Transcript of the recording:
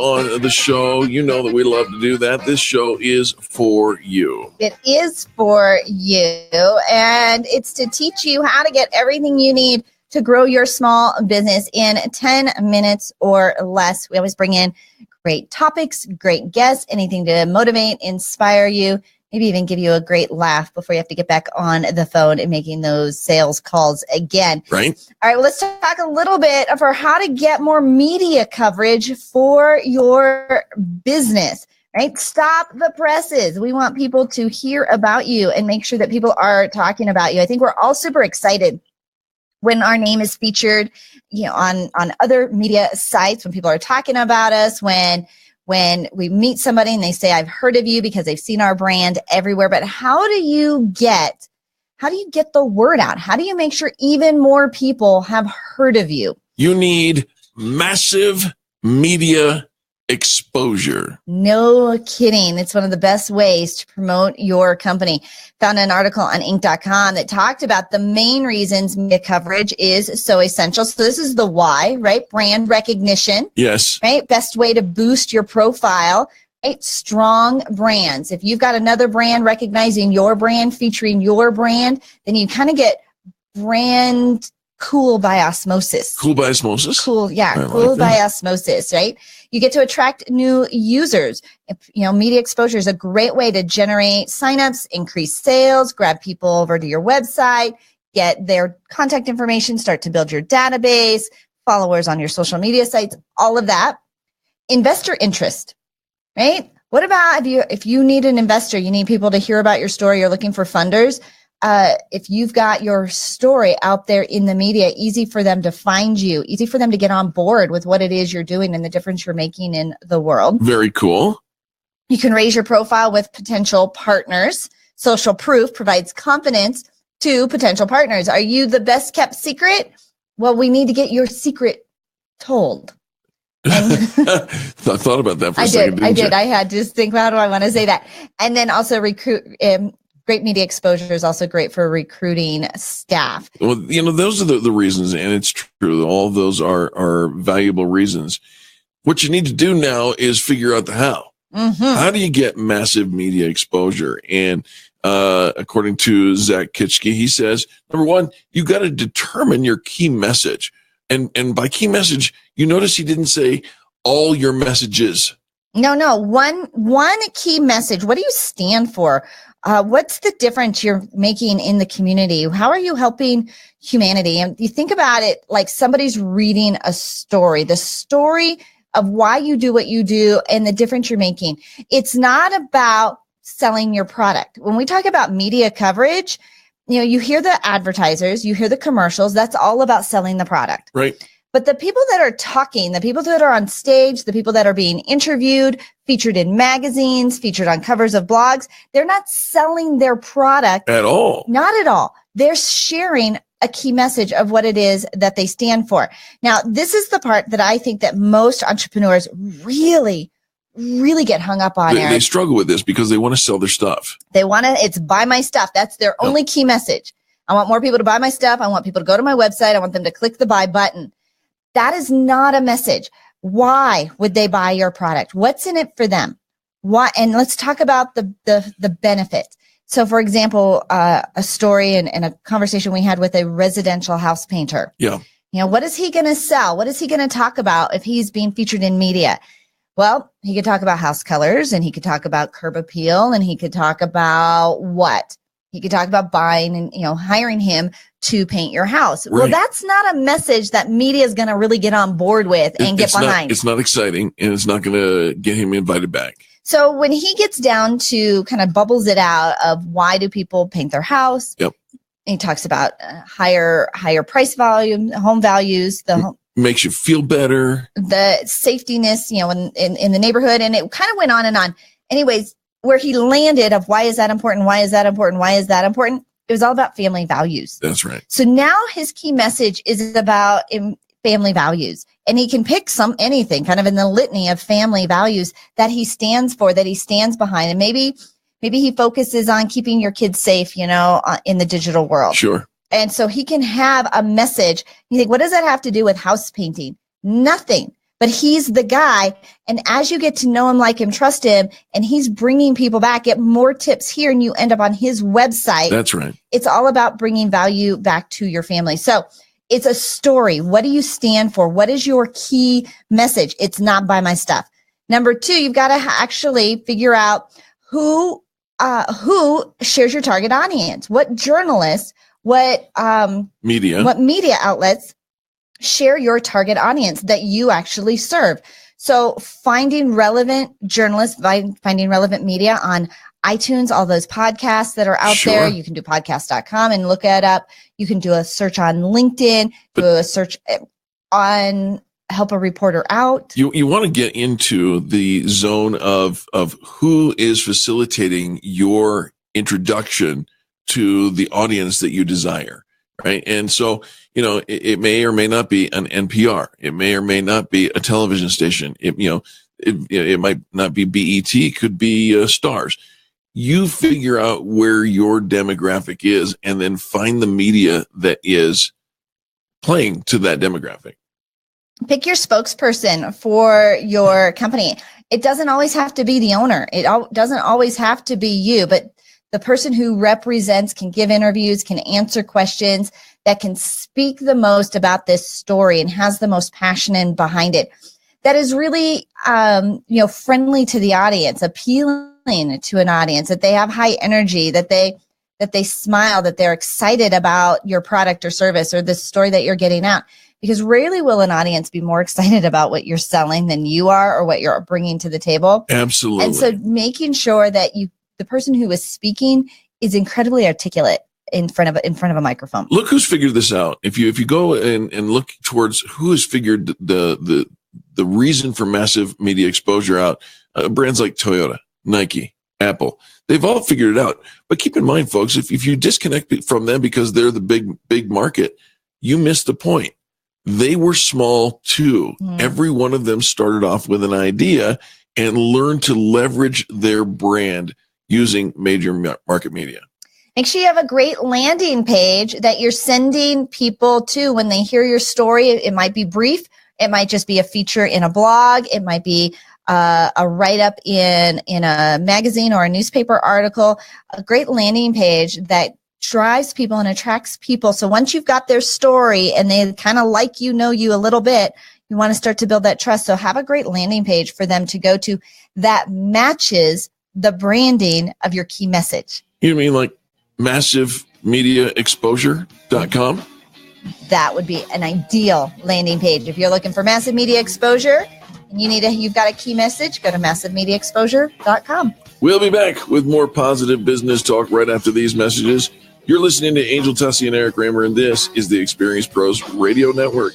on the show. You know that we love to do that. This show is for you. It is for you, and it's to teach you how to get everything you need to grow your small business in 10 minutes or less. We always bring in great topics, great guests, anything to motivate, inspire you, maybe even give you a great laugh before you have to get back on the phone and making those sales calls again. Right. All right, well, let's talk a little bit for how to get more media coverage for your business, right? Stop the presses. We want people to hear about you and make sure that people are talking about you. I think we're all super excited when our name is featured, on other media sites, when people are talking about us, when we meet somebody and they say, I've heard of you because they've seen our brand everywhere. But how do you get the word out? How do you make sure even more people have heard of you? You need massive media exposure. No kidding. It's one of the best ways to promote your company. Found an article on Inc.com that talked about the main reasons media coverage is so essential. So this is the why, right? Brand recognition. Yes. Right? Best way to boost your profile. Right? Strong brands. If you've got another brand recognizing your brand, featuring your brand, then you kind of get brand cool by osmosis. Cool by osmosis? Cool, yeah. Cool by osmosis, right? You get to attract new users. Media exposure is a great way to generate signups, increase sales, grab people over to your website, get their contact information, start to build your database, followers on your social media sites, all of that. Investor interest, right? What about if you need an investor, you need people to hear about your story, you're looking for funders. If you've got your story out there in the media, easy for them to find you, easy for them to get on board with what it is you're doing and the difference you're making in the world. Very cool. You can raise your profile with potential partners. Social proof provides confidence to potential partners. Are you the best kept secret? Well, we need to get your secret told. I thought about that for a second. I did. I had to think, how do I want to say that? And then also great media exposure is also great for recruiting staff. Well, those are the reasons, and it's true. All of those are valuable reasons. What you need to do now is figure out the how. Mm-hmm. How do you get massive media exposure? And according to Zach Kitschke, he says, number one, you got to determine your key message. And by key message, you notice he didn't say all your messages. No. One key message. What do you stand for? What's the difference you're making in the community? How are you helping humanity? And you think about it like somebody's reading a story, the story of why you do what you do and the difference you're making. It's not about selling your product. When we talk about media coverage, you hear the advertisers, you hear the commercials. That's all about selling the product. Right. But the people that are talking, the people that are on stage, the people that are being interviewed, featured in magazines, featured on covers of blogs, they're not selling their product at all. Not at all. They're sharing a key message of what it is that they stand for. Now, this is the part that I think that most entrepreneurs really get hung up on. They struggle with this because they want to sell their stuff. It's buy my stuff. That's their only key message. I want more people to buy my stuff. I want people to go to my website. I want them to click the buy button. That is not a message. Why would they buy your product? What's in it for them? Why? And let's talk about the benefit. So, for example, a story and a conversation we had with a residential house painter. Yeah. What is he going to sell? What is he going to talk about if he's being featured in media? Well, he could talk about house colors, and he could talk about curb appeal, and he could talk about what? He could talk about buying and, hiring him to paint your house. Right. Well, that's not a message that media is going to really get on board with and get behind. It's not exciting, and it's not going to get him invited back. So when he gets down to kind of bubbles it out of why do people paint their house? Yep. He talks about higher price volume, home values, makes you feel better, the safetiness, in the neighborhood. And it kind of went on and on. Anyways, where he landed of why is that important? Why is that important? Why is that important? It was all about family values. That's right. So now his key message is about family values, and he can pick anything kind of in the litany of family values that he stands for, that he stands behind. And maybe he focuses on keeping your kids safe, in the digital world. Sure. And so he can have a message. You think, what does that have to do with house painting? Nothing. but he's the guy. And as you get to know him, like him, trust him, and he's bringing people back, get more tips here, and you end up on his website. That's right. It's all about bringing value back to your family. So it's a story. What do you stand for? What is your key message? It's not buy my stuff. Number 2, you've got to actually figure out who shares your target audience, what journalists, what media outlets share your target audience that you actually serve. So finding relevant journalists, finding relevant media on iTunes, all those podcasts that are out there. You can do podcast.com and look it up. You can do a search on LinkedIn, do a search on Help a Reporter Out. You want to get into the zone of who is facilitating your introduction to the audience that you desire. Right. And so, it may or may not be an NPR. It may or may not be a television station. It might not be BET. It could be Stars. You figure out where your demographic is and then find the media that is playing to that demographic. Pick your spokesperson for your company. It doesn't always have to be the owner. It doesn't always have to be you, but the person who represents can give interviews, can answer questions, that can speak the most about this story and has the most passion behind it. That is really, friendly to the audience, appealing to an audience, that they have high energy, that they smile, that they're excited about your product or service or the story that you're getting out. Because rarely will an audience be more excited about what you're selling than you are or what you're bringing to the table. Absolutely. And so making sure that the person who is speaking is incredibly articulate in front of a microphone. Look who's figured this out. If you go and look towards who has figured the reason for massive media exposure out, brands like Toyota, Nike, Apple, they've all figured it out. But keep in mind, folks, if you disconnect from them because they're the big market, you miss the point. They were small too. Every one of them started off with an idea and learned to leverage their brand using major market media. Make sure you have a great landing page that you're sending people to when they hear your story. It might be brief. It might just be a feature in a blog. It might be a write-up in a magazine or a newspaper article. A great landing page that drives people and attracts people. So once you've got their story and they kind of know you a little bit, you want to start to build that trust. So have a great landing page for them to go to that matches the branding of your key message. You mean like massivemediaexposure.com? That would be an ideal landing page. If you're looking for massive media exposure and you've got a key message, go to massivemediaexposure.com. We'll be back with more positive business talk right after these messages. You're listening to Angel Tussey and Eric Kramer, and this is the Experience Pros Radio Network.